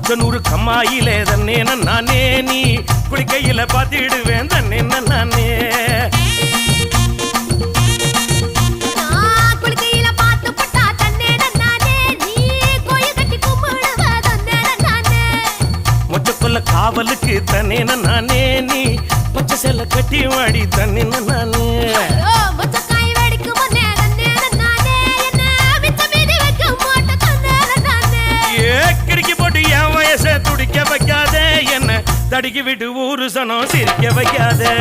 குச்சனூரு கம்மாயிலே தன்னே நானே நீ குளிக்கையில பாத்திடுவேன் தன்னே நானே மொச்சக்குள்ள காவலுக்கு தன்னே நானே நீ பச்சை செல்ல கட்டி வாடி தன்னே நானே கிடுக்கி போட்டு என் வயசை துடிக்க வைக்காதே என்ன தடுக்கி விட்டு ஊரு சனம் சிரிக்க வைக்காதே